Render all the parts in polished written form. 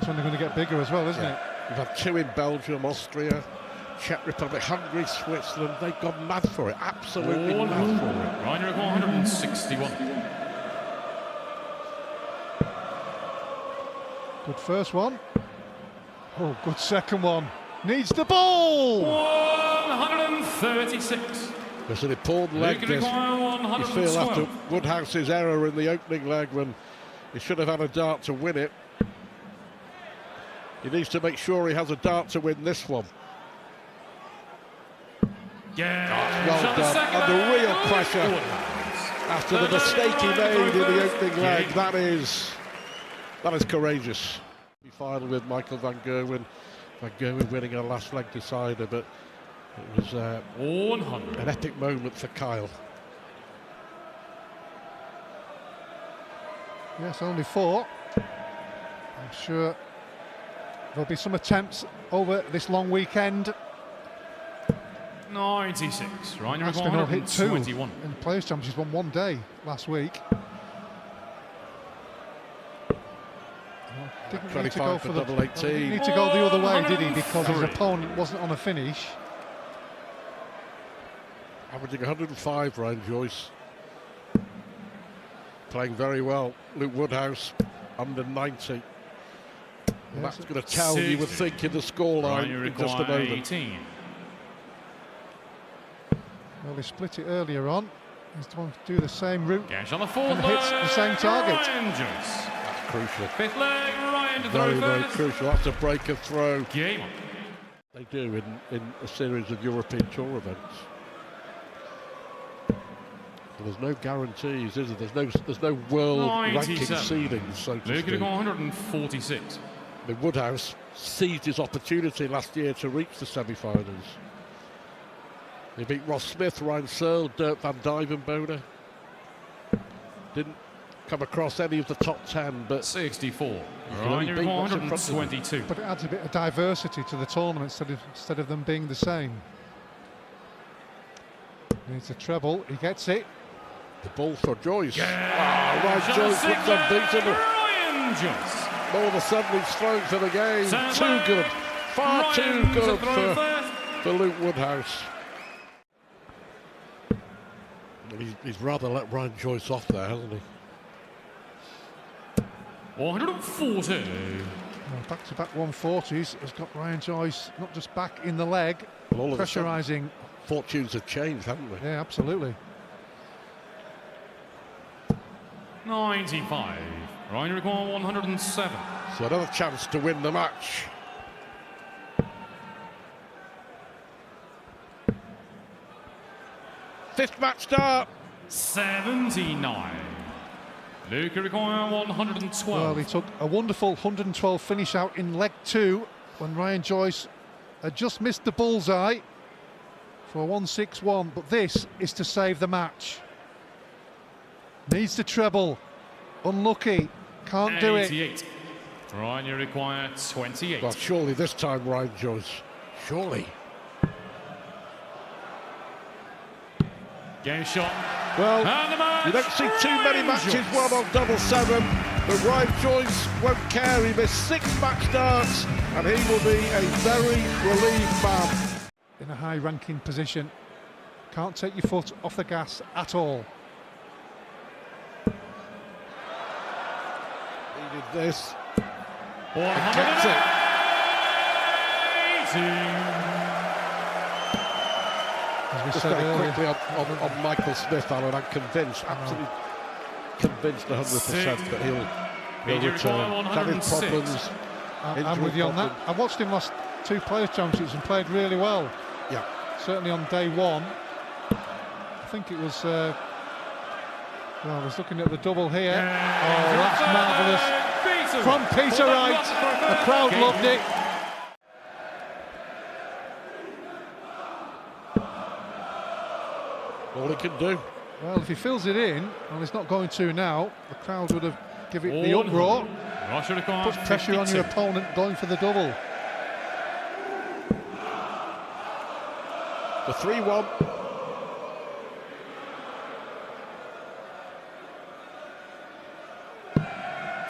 It's only going to get bigger as well, isn't it? We've had 2 in Belgium, Austria, Czech Republic, Hungary, Switzerland. They've gone mad for it, absolutely mad for it. Right, you're at 161. Good first one. Oh, good second one. Needs the ball! 136. It's an important leg, this. You feel after Woodhouse's error in the opening leg when he should have had a dart to win it. He needs to make sure he has a dart to win this one. Yeah, well done. Under real pressure after the mistake he made in the opening leg. That is courageous. Final with Michael van Gerwen. Van Gerwen winning a last leg decider, but it was an epic moment for Kyle. Yes, only 4. I'm sure there'll be some attempts over this long weekend. 96. Right, you're at Aspinall hit 2 121. in Players' Championships on one day last week. Didn't need to go for the double 18. Didn't need to go the other way, did he? Because his opponent wasn't on a finish. Averaging 105, Ryan Joyce. Playing very well. Luke Woodhouse, under 90. That's going to tell, you would think, in the scoreline in just a moment. 18. Well, they split it earlier on. He's going to do the same route Gash on the fourth and hits the same target. Ryan Joyce. That's crucial. Fifth leg, Ryan to Very, throw very first. crucial. That's a break and throw. Game on. They do in a series of European Tour events. Well, there's no guarantees, is there? There's no world 97. ranking seedings, so to Luke speak. 146. I mean, Woodhouse seized his opportunity last year to reach the semi-finals. He beat Ross Smith, Ryan Searle, Dirk van Dijvenbode. Didn't come across any of the top 10, but 64. can only Ryan beat what's in front of them. 122. But it adds a bit of diversity to the tournament instead of them being the same. Needs a treble, he gets it. the ball for Joyce. Yeah. Ryan Joyce looks unbeatable. Ryan Joyce. All of a sudden he's thrown for the game. Too good. Far too good for Luke Woodhouse. He's rather let Ryan Joyce off there, hasn't he? 140. Back-to-back 140s has got Ryan Joyce not just back in the leg, pressurising. Fortunes have changed, haven't they? Yeah, absolutely. 95. Ryan require 107. So another chance to win the match. Fifth match start. 79. Luca require 112. Well, he took a wonderful 112 finish out in leg 2 when Ryan Joyce had just missed the bullseye for a 161, but this is to save the match. Needs the treble. Unlucky. Can't do it. 88. Ryan, you require 28. Well, surely this time, Ryan Joyce. Surely. Game shot. Well, you don't see too many matches won on double 7, but Ryan Joyce won't care. He missed 6 match starts, and he will be a very relieved man. In a high-ranking position. Can't take your foot off the gas at all. Needed this. 180. As we Just said very earlier. quickly on Michael Smith, Alan, I'm convinced, absolutely convinced 100% that he'll return. Had his problems. I'm with you on that. I watched him last 2 Players' Championships and played really well. Yeah. Certainly on day 1. I think it was. Well, I was looking at the double here. Oh, that's marvellous. From Peter Wright. The crowd loved it. All he can do. Well, if he fills it in, and he's not going to now, the crowd would have given it the uproar. Puts pressure on your opponent going for the double. The 3-1.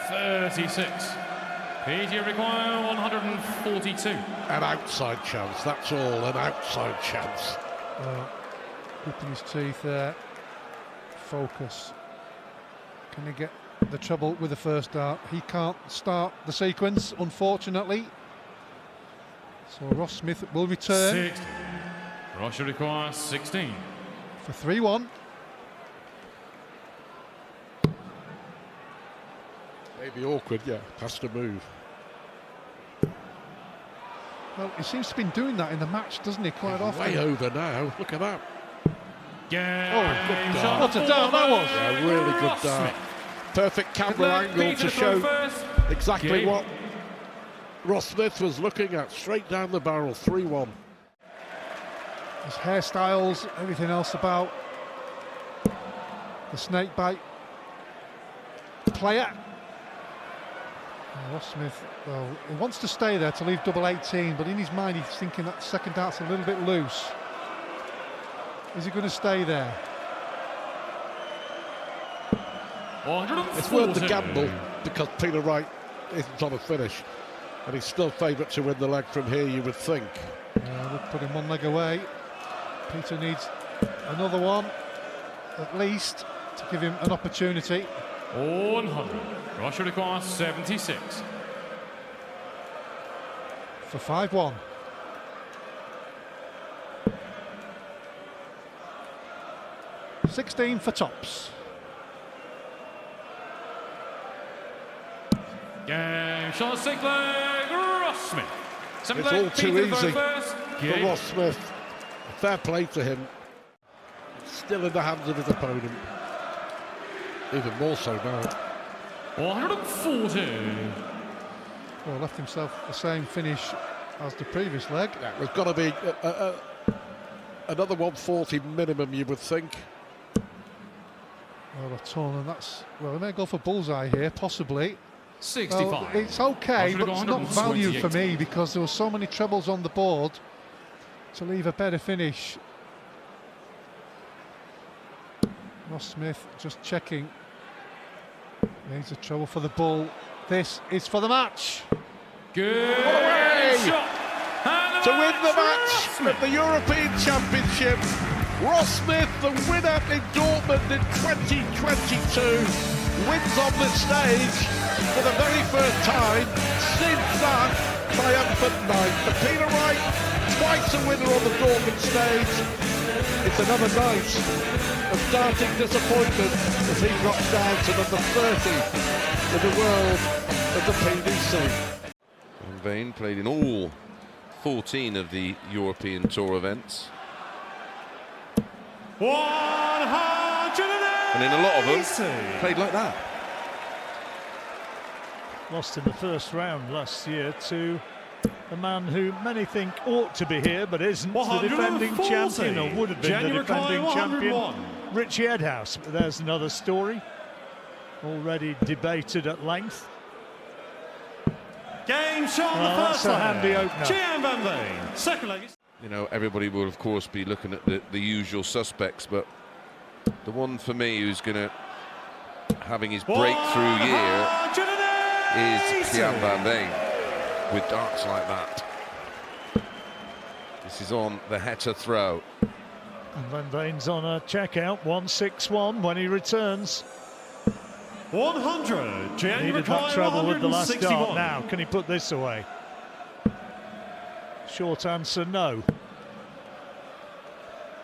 $36. Peter require 142. An outside chance, that's all, an outside chance. Gripping his teeth there. Focus. Can he get the trouble with the first dart? He can't start the sequence, unfortunately. So Ross Smith will return. 60. Russia requires 16. For 3-1. Maybe awkward, yeah, has to move. Well, he seems to have been doing that in the match, doesn't he, quite often? Way over now, look at that. Yeah, good dart. What a dart that was. Yeah, really good dart. Perfect camera angle to show exactly what Ross Smith was looking at. Straight down the barrel, 3-1. His hairstyles, everything else about the snakebite player. And Ross Smith, well, he wants to stay there to leave double 18, but in his mind he's thinking that second dart's a little bit loose. Is he going to stay there? It's worth the gamble because Peter Wright isn't on a finish and he's still favourite to win the leg from here, you would think. We'll put him one leg away. Peter needs another one at least to give him an opportunity. 100. Russia requires 76. For 5-1. $16 for tops. Game shot, 6 leg, Ross Smith. It's all too easy for Ross Smith. Fair play to him. Still in the hands of his opponent. Even more so now. 140. Well, left himself the same finish as the previous leg. Yeah, there's got to be another 140 minimum, you would think. Well, a ton, and that's, well, they may go for bullseye here, possibly. 65. Well, it's okay, but it's not value for me because there were so many trebles on the board to leave a better finish. Ross Smith just checking. Needs a treble for the bull. This is for the match. Good shot. To win the match at the European Championship, Ross Smith, the winner in Dortmund in 2022, wins on the stage for the very first time since that triumphant night. The Peter Wright, twice a winner on the Dortmund stage. It's another night of starting disappointment as he drops down to number 30 in the world of the PDC. Veen played in all 14 of the European Tour events. 180. And in a lot of them, played like that. Lost in the first round last year to a man who many think ought to be here but isn't, the defending champion, or would have been the defending champion, Richie Woodhouse. But there's another story already debated at length. Game shot on the first that's a leg. handy opener. Gian van Veen. Second leg. You know, everybody will of course be looking at the usual suspects, but the one for me who's going to having his breakthrough year is Gian van Veen with darts like that. This is on the Heta throw. And Van Veen's on a checkout, 161 when he returns. 100. Gian Needed that trouble with the last dart. Now, can he put this away? Short answer, no.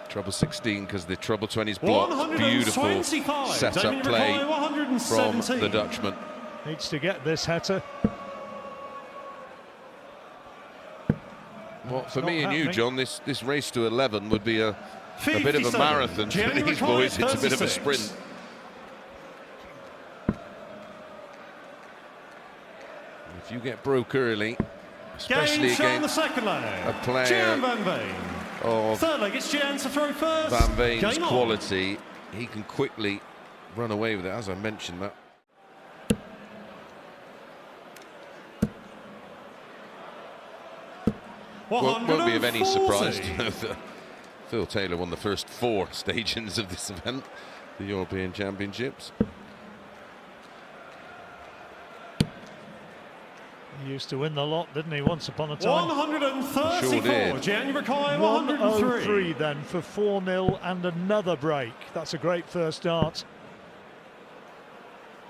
Trouble 16 because the trouble 20's blocked. Beautiful setup play from the Dutchman. Needs to get this, Heta. Well, for me and you, John, this race to 11 would be a bit of a marathon for these boys. It's a bit of a sprint. If you get broke early, especially against a player of third leg, it's Gian to throw first. Van Veen's quality, he can quickly run away with it, as I mentioned that. Won't be of any surprise to know that Phil Taylor won the first 4 stagings of this event, the European Championships. He used to win the lot, didn't he, once upon a time? 134. Sure did. Gian, you require 103 103. then for 4-0 and another break. That's a great first start.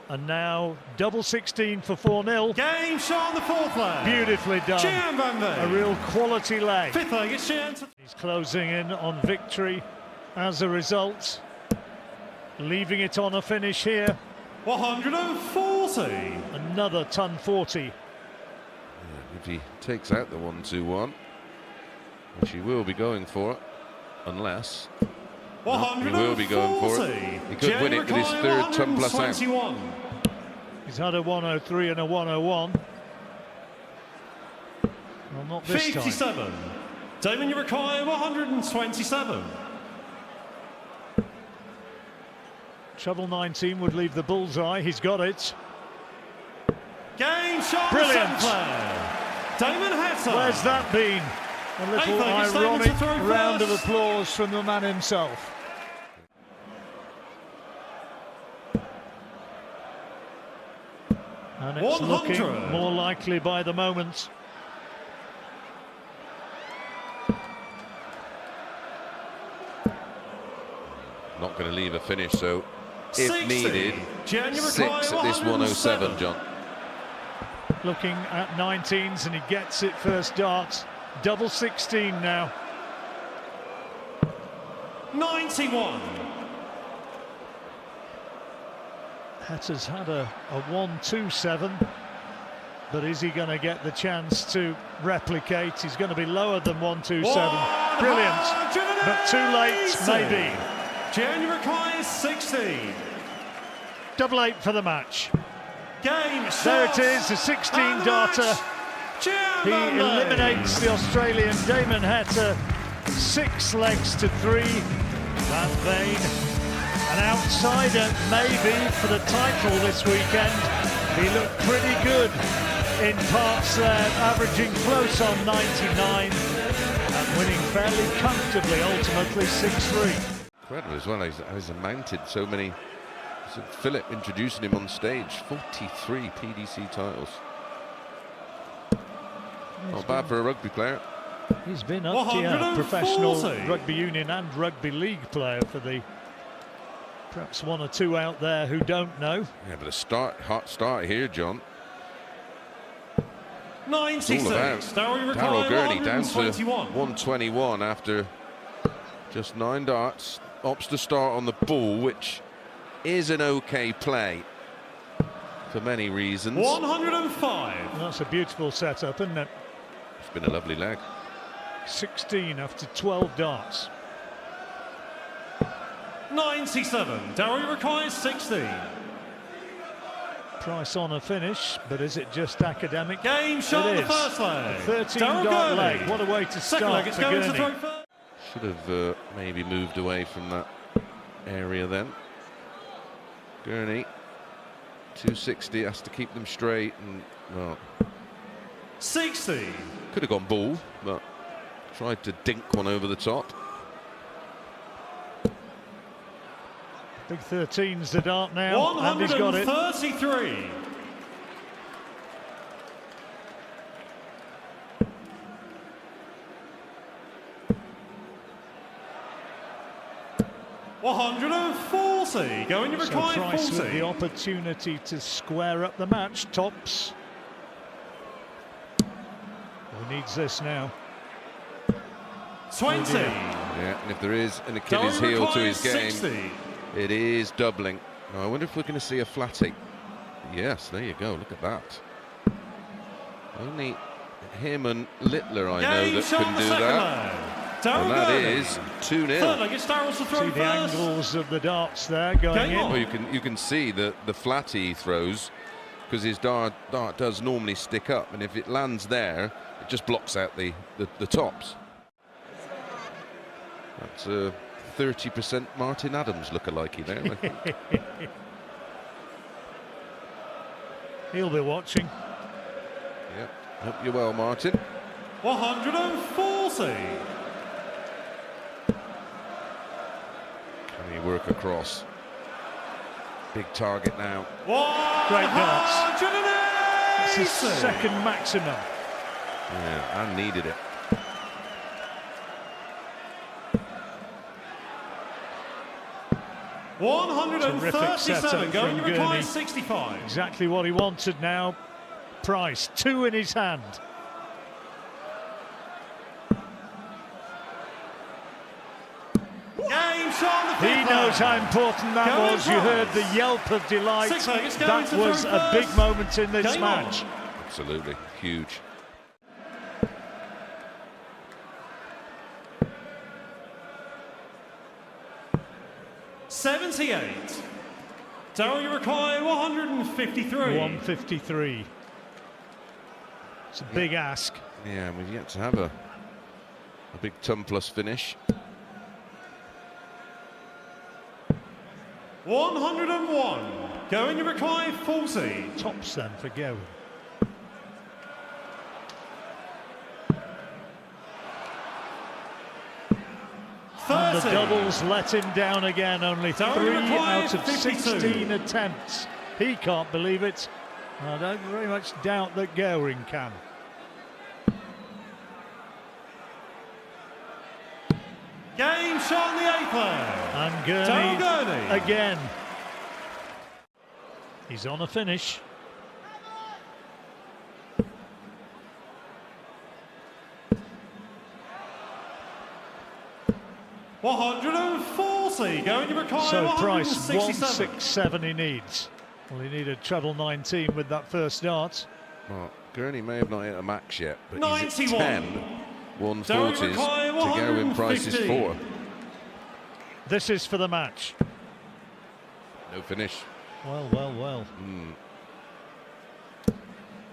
And now double 16 for 4-0. Game shot on the fourth leg. Beautifully done. Gian van A Veen. real quality leg. Fifth leg, it's Gian. He's closing in on victory as a result. Leaving it on a finish here. 140. Another ton 40. If he takes out the 1-2-1, which he will be going for, unless he will be going for it. He could win it with his third ton plus out. He's had a 103 and a 101. Well, not this 57. time. Damon, you require 127. Treble 19 would leave the bullseye. He's got it. Game shot. Brilliant. Damon Heta. Where's that been? A little Eighth leg, ironic it's Damon to throw round of first. applause from the man himself. And it's 100. looking more likely by the moment. Not going to leave a finish, so if 60. needed, Gian, you 6 require at this 107, 107. John. Looking at 19s and he gets it first dart. Double 16 now. 91. Heta's had a 1-2-7, but is he going to get the chance to replicate? He's going to be lower than 1-2-7. Brilliant, but too late, maybe. Gian, you require 16. Double 8 for the match. Game There it shot. is, a 16 And the darter. match. Gian He van Veen. eliminates the Australian Damon Heta. 6 legs to 3. Van Veen, an outsider maybe for the title this weekend. He looked pretty good in parts there, averaging close on 99 and winning fairly comfortably, ultimately 6-3. Incredible as well, he's mounted so many. So Philip introducing him on stage, 43 PDC titles. Not bad for a rugby player. He's been up to professional 140. rugby union and rugby league player for the perhaps one or two out there who don't know. Yeah, but hot start here, John. 96. All about Daryl Gurney down to 121 after just 9 darts. Opts to start on the ball, which is an okay play for many reasons. 105. That's a beautiful setup, isn't it? It's been a lovely leg. 16 after 12 darts. 97. Daryl requires 16. Price on a finish, but is it just academic? Game shot It on the is. first leg. 13 Daryl dart Gurney. leg. What a way to Second leg, start it's for going to throw Gurney. first. Should have maybe moved away from that area then. Gurney, 260, has to keep them straight, and well, 60. could have gone ball, but tried to dink one over the top. Big 13's the dart now, and he's got it. 133. $140. Going to So require Price with 40. the opportunity to square up the match. Tops. He needs this now. 20. Yeah, and if there is an Achilles Daryl heel to his requires game, 60. it is doubling. Now, I wonder if we're going to see a flatty. Yes, there you go. Look at that. Only him and Littler, I know, Game that shot can the do second that. leg. Daryl And that Gurney. is Third 2-0. leg, it's Daryl's to throw See the first. angles of the darts there going Game in. on. Well, you can see the flatty he throws, because his dart does normally stick up, and if it lands there, it just blocks out the tops. That's a 30% Martin Adams look-alike there. He'll be watching. Yep. Hope you're well, Martin. 140. Can he work across? Big target now. Great darts. It's his second maximum. Yeah, and needed it. Terrific setup going to from require Gurney. 65. Exactly what he wanted now. Price, 2 in his hand. He knows how important that was. You heard the yelp of delight. That was a big moment in this match. Absolutely, huge. $78. Daryl, you require 153. 153. It's a big ask. Yeah, we've yet to have a big ton plus finish. 101. Going to require 40. Tops then for Gerwen. And the doubles let him down again. Only 3 out of 16 attempts. He can't believe it. I don't very much doubt that Gerwyn can. Game shot in the 8th player. And Gurney again. He's on a finish. $140. Going to require So Price 167. 167 he needs. Well, he needed treble 19 with that first dart. Well, Gurney may have not hit a max yet, but 91. he's at 10 140s to Gerwyn Price's 4. This is for the match. No finish. Well.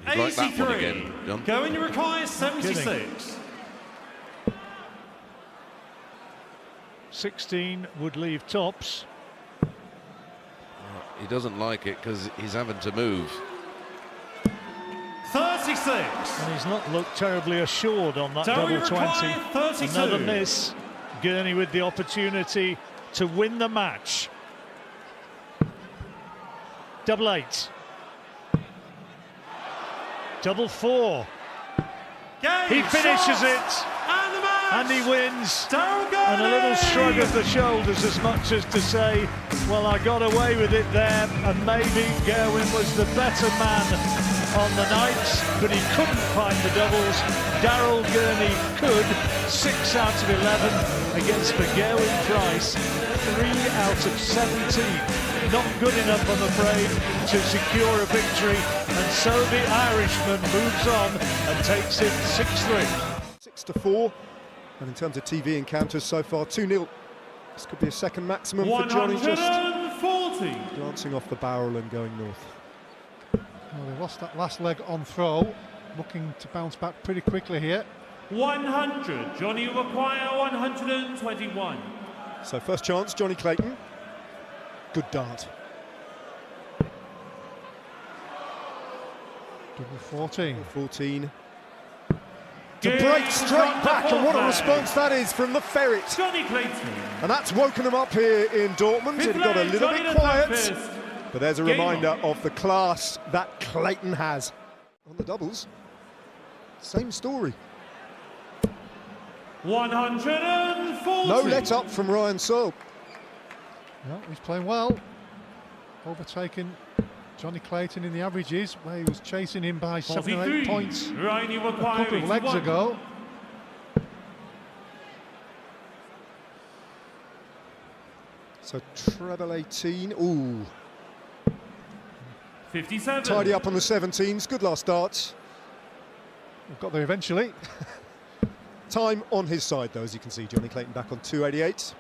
You'd like that one again, John. Going to require 76. 16 would leave tops. He doesn't like it because he's having to move. 36. And he's not looked terribly assured on that Daryl, double 20. 32. Another miss. Gurney with the opportunity to win the match. Double 8. Double 4. He finishes it. And he wins. And a little shrug of the shoulders, as much as to say, well, I got away with it there, and maybe Gerwyn was the better man on the night, but he couldn't find the doubles. Daryl Gurney could. 6 out of 11 against the Gerwyn Price. 3 out of 17. Not good enough, I'm afraid, to secure a victory, and so the Irishman moves on and takes it 6-3. 6-4. And in terms of TV encounters so far, 2-0. This could be a second maximum for Jonny, just glancing off the barrel and going north. Well, they lost that last leg on throw, looking to bounce back pretty quickly here. 100. Jonny require 121. So first chance, Jonny Clayton. Good dart. Double 14. 14. To break straight back, and what a response that is from the ferret. Jonny Clayton. And that's woken him up here in Dortmund. It got a little bit quiet, but there's a reminder of the class that Clayton has. On the doubles, same story. 140. No let up from Ryan Searle. Well, he's playing well. Overtaking Jonny Clayton in the averages, where he was chasing him by 7 or 8 points a couple of legs ago. So treble 18. Ooh. 57. Tidy up on the 17s. Good last dart. We've got there eventually. Time on his side, though, as you can see. Jonny Clayton back on 288.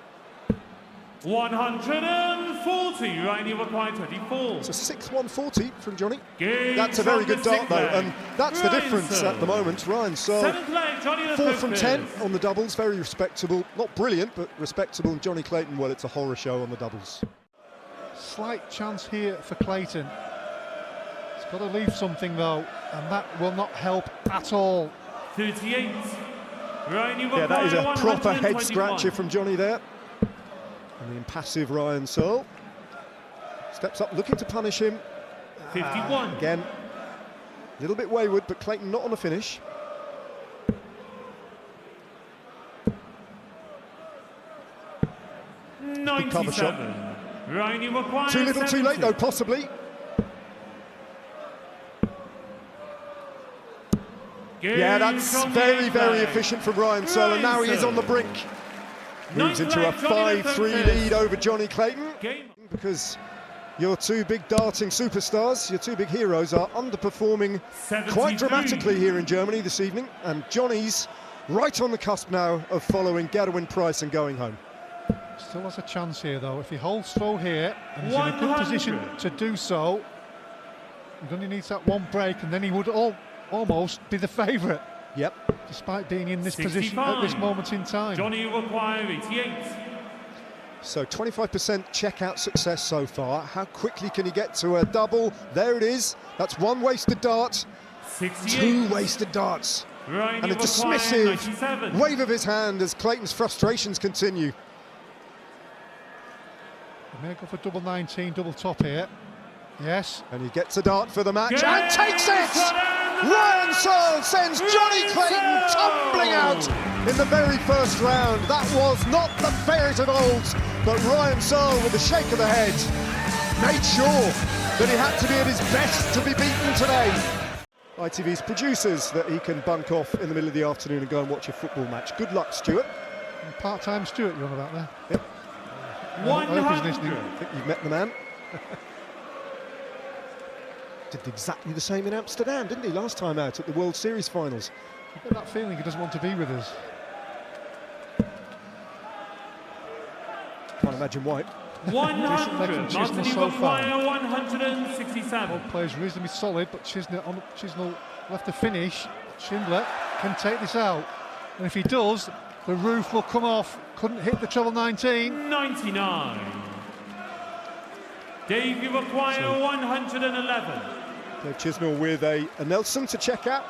140. Ryan, you require 24. It's a 6-140 from Jonny. Game That's a very good dart, though, leg. and that's the difference at the moment. Ryan Searle, 4 from 10 on the doubles, very respectable. Not brilliant, but respectable. And Jonny Clayton, well, it's a horror show on the doubles. Slight chance here for Clayton. He's got to leave something, though, and that will not help at all. 38. Ryan, you Yeah, that is a proper head 121. scratcher from Jonny there. And the impassive Ryan Searle steps up, looking to punish him. 51. Again, A little bit wayward, but Clayton not on the finish. Big cover shot. Too little, too late, though, possibly. Yeah, that's very, very efficient from Ryan Searle, and now he is on the brink. Moves into a 5-3 lead over Jonny Clayton, because your two big darting superstars, your two big heroes, are underperforming quite dramatically here in Germany this evening, and Jonny's right on the cusp now of following Gerwyn Price and going home. Still has a chance here, though. If he holds through here and he's in a good position to do so, he only needs that one break, and then he would almost be the favourite. Yep. Despite being in this position at this moment in time. Jonny require 88. So 25% checkout success so far. How quickly can he get to a double? There it is. That's one wasted dart. 68. Two wasted darts. Right, and a dismissive wave of his hand as Clayton's frustrations continue. He may go for double 19, double top here. Yes. And he gets a dart for the match and takes it! Ryan Searle sends Jonny Clayton tumbling out in the very first round. That was not the fairies of old, but Ryan Searle, with a shake of the head, made sure that he had to be at his best to be beaten today. ITV's producers that he can bunk off in the middle of the afternoon and go and watch a football match. Good luck, Stuart. Part-time Stuart you're on about there? Yep. 100. I think you've met the man. Did exactly the same in Amsterdam, didn't he, last time out at the World Series finals? I've got that feeling he doesn't want to be with us. Can't imagine why. 100. Martin so far. 167. Both players reasonably solid, but Chisnall left the finish. Schindler can take this out, and if he does, the roof will come off. Couldn't hit the treble 19. 99. Dave, you require 111. Dave Chisnall with a Nelson to check out.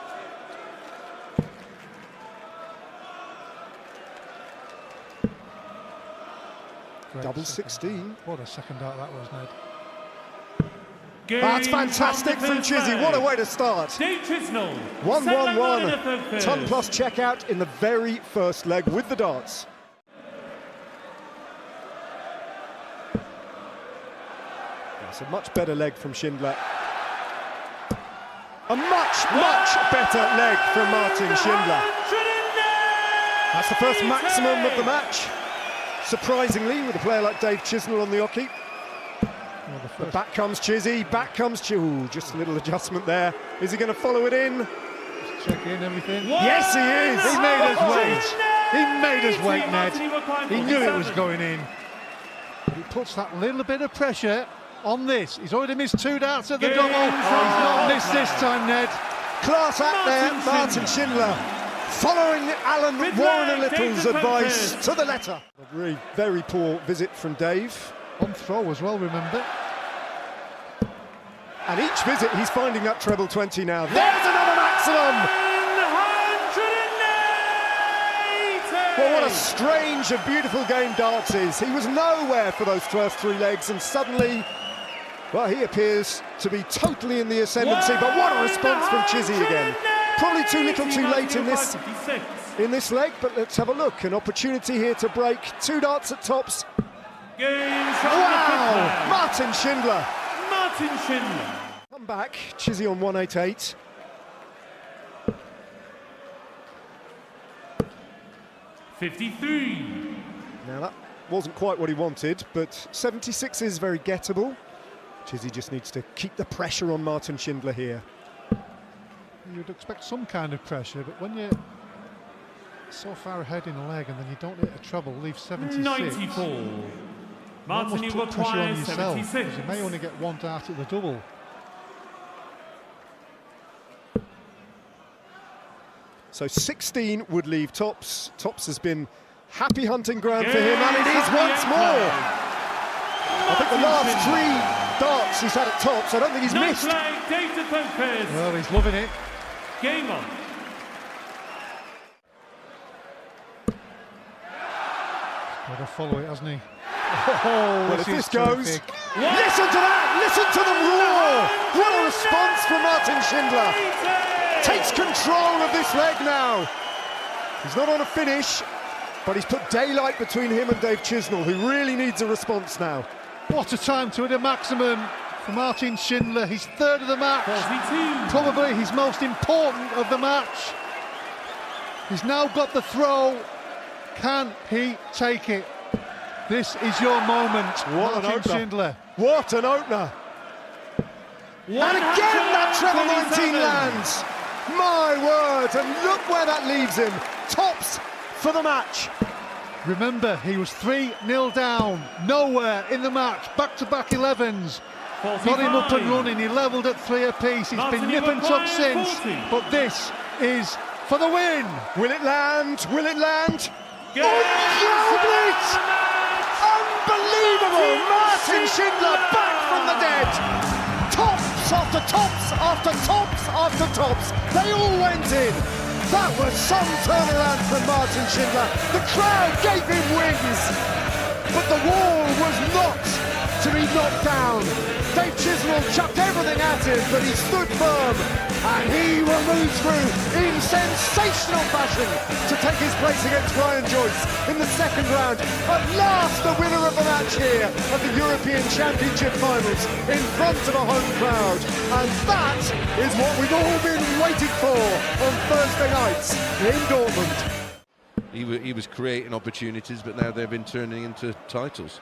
Double 16. What a second dart that was, Ned. That's fantastic from Chizzy. What a way to start. Dave Chisnall. 1-1-1. Ton plus check out in the very first leg with the darts. That's a much better leg from Schindler. A much, much better leg from Martin Schindler. That's the first maximum of the match. Surprisingly, with a player like Dave Chisnall on the hockey. But back comes Chizzy, back comes Ooh, just a little adjustment there. Is he going to follow it in? Just check in everything. Yes, he is! He made us wait. He made us wait, Ned. He knew it was going in. He puts that little bit of pressure on this. He's already missed two darts at the double. He's not missed this time, Ned. Class act there, Martin Schindler. Following Alan Warren and Little's advice to the letter. A really very poor visit from Dave. On throw as well, remember. And each visit he's finding that treble 20 now. There's another maximum! 180! Well, what a strange and beautiful game darts is. He was nowhere for those first three legs, and suddenly, well, he appears to be totally in the ascendancy. But what a response from Chizzy again. Probably too little too late in this leg, but let's have a look. An opportunity here to break. Two darts at tops. Wow! Martin Schindler. Martin Schindler. Come back. Chizzy on 188. $53. Now that wasn't quite what he wanted, but 76 is very gettable. Chizzy just needs to keep the pressure on Martin Schindler here. You'd expect some kind of pressure, but when you're so far ahead in a leg and then you don't hit a treble, leave 76. 94. Martin, you put pressure on require yourself, 76. because you may only get one dart at the double. So 16 would leave tops. Tops has been happy hunting ground for him, and it is once more. I think the last three darts he's had at tops, I don't think he's missed. Well, he's loving it. Game on. Got to follow it, hasn't he? Oh, well, if this goes, listen to that! Listen to them roar! What a response from Martin Schindler. Takes control of this leg now. He's not on a finish, but he's put daylight between him and Dave Chisnall, who really needs a response now. What a time to hit a maximum for Martin Schindler. He's third of the match, probably his most important of the match. He's now got the throw. Can he take it? This is your moment, What Martin Schindler. What an opener. And again that treble 19 lands. My word, and look where that leaves him. Tops for the match. Remember, he was 3-0 down, nowhere in the match, back-to-back 11s. Got him up and running, he levelled at 3 apiece. He's been nip and tuck since, but this is for the win. Will it land? Will it land? Unbelievable! Martin Schindler back from the dead. Tops after tops after tops after tops. They all went in. That was some turnaround from Martin Schindler. The crowd gave him wings, but the wall was not to be knocked down. Dave Chisnall chucked everything at him, but he stood firm, and he will move through in sensational fashion to take his place against Ryan Joyce in the second round. At last, the winner of the match here at the European Championship Finals in front of a home crowd. And that is what we've all been waiting for on Thursday nights in Dortmund. He was creating opportunities, but now they've been turning into titles.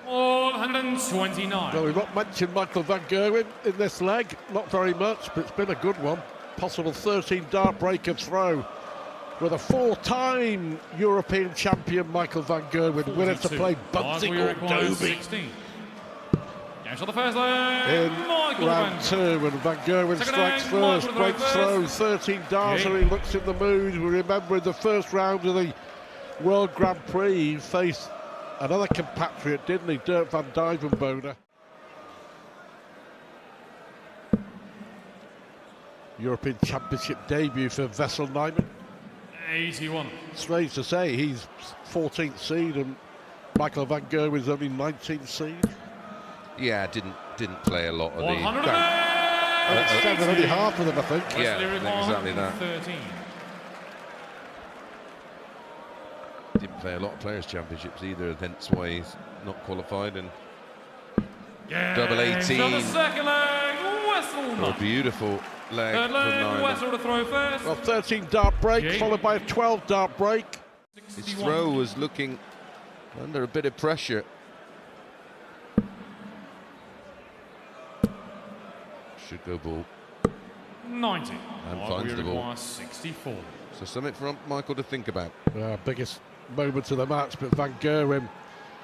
129. Well, we've not mentioned Michael van Gerwen in this leg, not very much, but it's been a good one. Possible 13 dart breaker throw with a 4-time European champion Michael van Gerwen, winner to play Bunting or Dobey. Games on the first leg. In round 2, and Van Gerwen strikes first, breaks throw, 13 darter, he looks in the mood. We remember in the first round of the World Grand Prix, he faced another compatriot, didn't he, Dirk van Dijvenbode. European Championship debut for Wessel Nijman. 81. Strange to say, he's 14th seed and Michael van Gerwen's only 19th seed. Yeah, didn't play a lot of the... 100. Only half of them, I think. Yeah, exactly that. 13. Didn't play a lot of Players' Championships either, hence why he's not qualified. And double 18. On the second leg, Wessel. A beautiful leg Third from leg, Nijman. Wessel to throw first. Well, 13 dart break, followed by a 12 dart break. His throw was looking under a bit of pressure. Should go ball. 90. And finds the ball. 64. So something for Michael to think about. Biggest moment of the match, but Van Gerwen,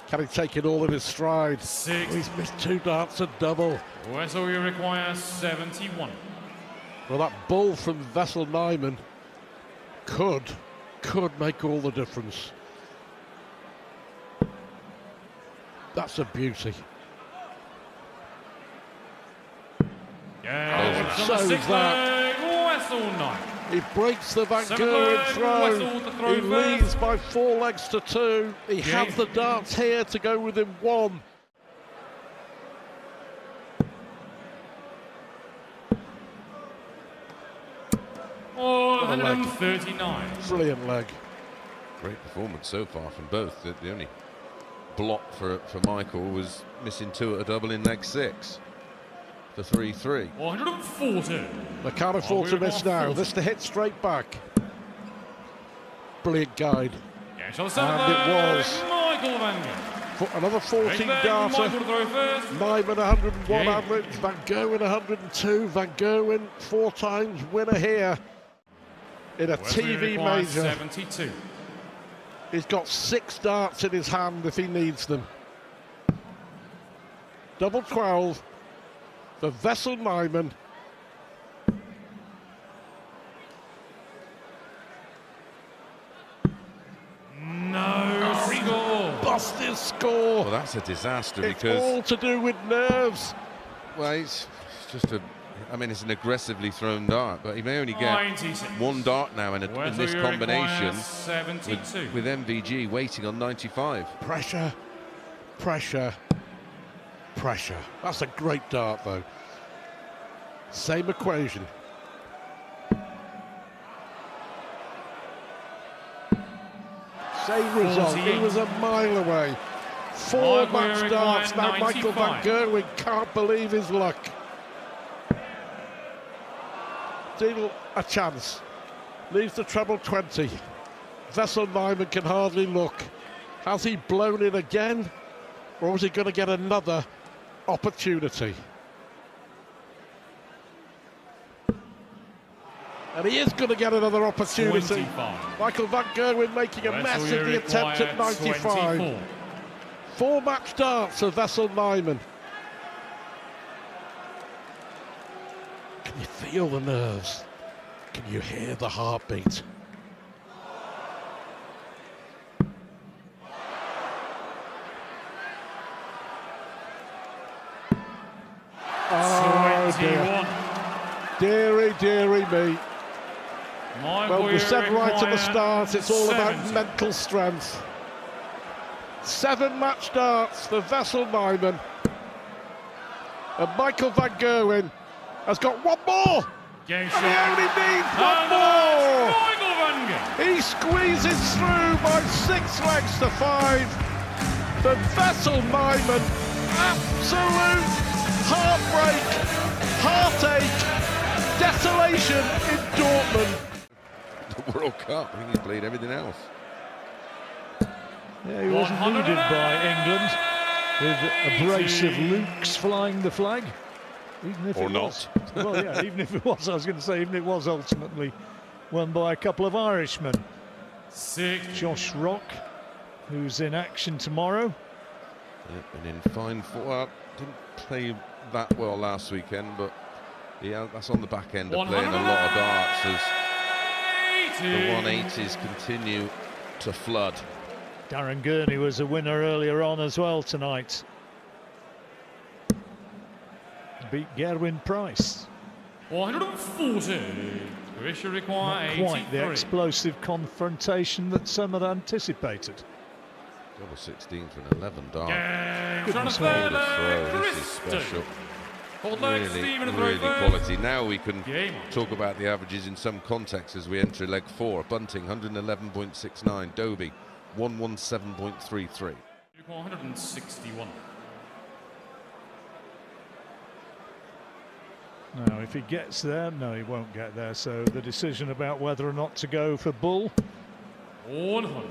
can he take it all in his stride? He's missed 2 darts and double. Wessel, you require 71. Well, that ball from Wessel Nijman could make all the difference. That's a beauty. Yeah, so on the sixth that. leg, Wessel 9. He breaks the Van Seventh Gerwen leg, throw. Wessel to throw He first. leads by 4 legs to 2. He had the darts here to go within 1. Oh, 139. Brilliant leg. Great performance so far from both. The only block for Michael was missing 2 at a double in leg 6. The 3-3. 140. They can't afford to miss now. This to hit straight back. Brilliant guide. Games on the seventh And it leg, was. Michael Van Gerwen. Another 14 darter. Michael to throw first. Nijman 101 Yeah. average. Van Gerwen 102. Van Gerwen 4 times winner here in a Wessel TV requires major. 72. He's got 6 darts in his hand if he needs them. Double 12 for Wessel Nijman. No score. Bust his score. Well, that's a disaster It's because... all to do with nerves. Well, it's just a... I mean, it's an aggressively thrown dart, but he may only get 96. 1 dart now in this combination 72. with MVG waiting on 95. Pressure, pressure, pressure. That's a great dart, though. Same equation. Same result. He was a mile away. 4 match darts. Now Michael van Gerwen can't believe his luck. Still a chance. Leaves the treble 20. Wessel Nijman can hardly look. Has he blown in again? Or is he going to get another opportunity? And he is going to get another opportunity. 25. Michael van Gerwen making a mess of the attempt at 95. 24. 4 match darts of Wessel Nijman. Can you feel the nerves? Can you hear the heartbeat? Oh dear. Deary, deary me. Well, we said right at the start, it's all about mental strength. 7 match darts for Wessel Nijman. And Michael van Gerwen has got one more. And he only needs one more. He squeezes through by 6 legs to 5. For Wessel Nijman, absolute heartbreak, heartache, desolation in Dortmund. The World Cup, I think he's played everything else. Yeah, he wasn't needed by England with a brace of Lukes flying the flag. Even if or it not. Was. Well, yeah, even if it was, I was going to say, even if it was ultimately won by a couple of Irishmen. 6. Josh Rock, who's in action tomorrow. Yep, and in fine form. Well, didn't play that well last weekend, but yeah, that's on the back end of playing a lot of darts as the 180s continue to flood. Darren Gurney was a winner earlier on as well tonight. Beat Gerwyn Price. 140. Require Not quite the explosive confrontation that some had anticipated. Double 16 for an 11 dart. Goodness me. This is special. Really quality. Now we can talk about the averages in some context as we enter leg 4. Bunting 111.69. Dobey 117.33. 161. Now, if he gets there, no, he won't get there. So the decision about whether or not to go for bull 100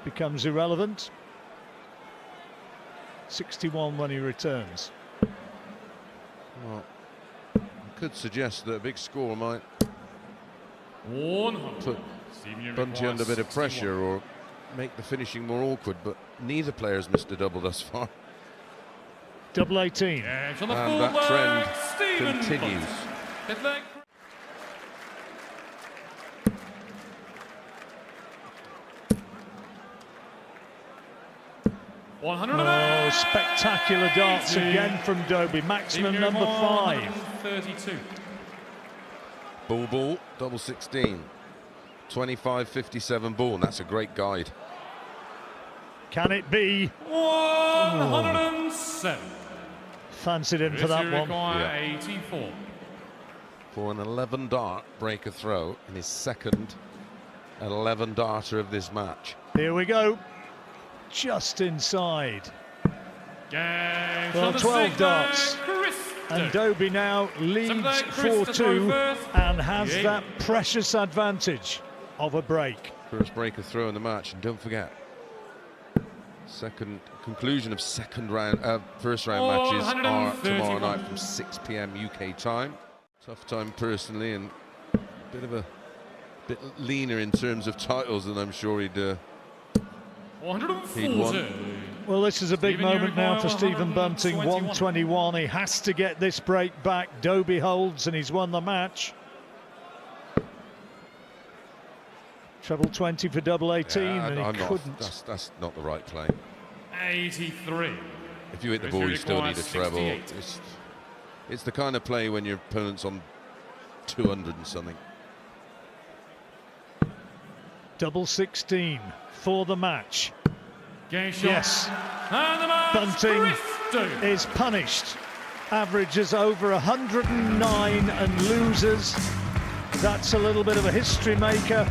becomes irrelevant. 61 when he returns. Well, I could suggest that a big score might 100. put Bunting under a bit of pressure or make the finishing more awkward, but neither player's missed a double thus far. Double 18. And that trend continues. Oh, spectacular darts again from Dobey. Maximum number 5. 32. Ball, double 16. 25.57 ball, and that's a great guide. Can it be? 107. Fancied him for that one. Yeah. 84. For an 11 dart breaker throw in his second 11 darter of this match. Here we go. Just inside. Well, 12 darts. And Dobey now leads 4-2 and has that precious advantage of a break. First breaker throw in the match, and don't forget, conclusion of first round matches are tomorrow night from 6 p.m. UK time. Tough time personally, and a bit leaner in terms of titles than I'm sure he'd won. Well, this is a big moment now for Stephen Bunting. 121. He has to get this break back. Dobey holds, and he's won the match. Treble 20 for double 18, and he couldn't. That's not the right play. 83. If you hit the ball, you still need a treble. It's the kind of play when your opponent's on 200 and something. Double 16 for the match. Yes. Bunting is punished averages over 109 and loses. That's a little bit of a history maker.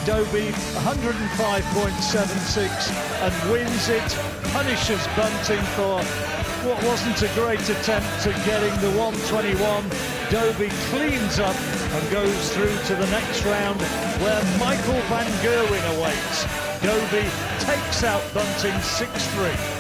Dobey 105.76 and wins it, punishes Bunting for what wasn't a great attempt at getting the 121. Dobey cleans up and goes through to the next round where Michael van Gerwen awaits. Dobey takes out Bunting 6-3.